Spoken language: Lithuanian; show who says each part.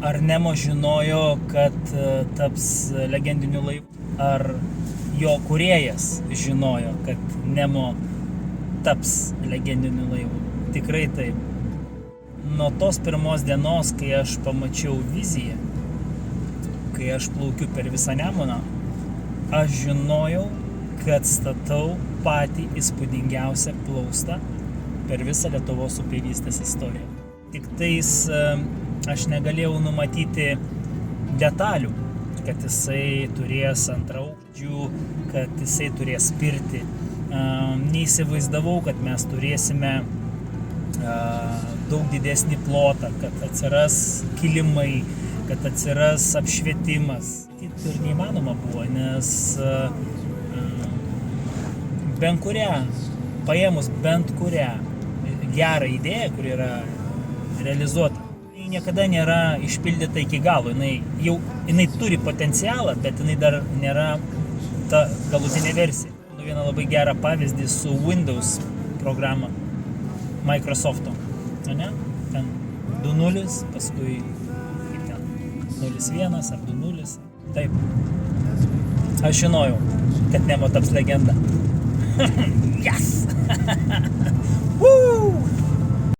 Speaker 1: Ar Nemo žinojo, kad taps legendiniu laivu? Ar jo kūrėjas žinojo, kad Nemo taps legendiniu laivu? Tikrai taip. Nuo tos pirmos dienos, kai aš pamačiau viziją, kai aš plaukiu per visą Nemuną, aš žinojau, kad statau patį įspūdingiausią plaustą per visą Lietuvos upėvystės istoriją. Tik tais aš negalėjau numatyti detalių, kad jisai turės antraukščių, kad jisai turės pirtį. Neįsivaizdavau, kad mes turėsime daug didesnį plotą, kad atsiras kilimai, kad atsiras apšvietimas. Ir neįmanoma buvo, nes paėmus bent kurią gerą idėją, kuri yra realizuota, jinai niekada nėra išpildyta iki galo. Jinai turi potencialą, bet jinai dar nėra ta galutinė versija. Vieną labai gerą pavyzdį su Windows programa Microsoft'o. Ne? Ten 2.0, paskui 0.1 ar 2.0. Taip. Aš žinojau, kad Nemo taps legenda. Yes! Woo!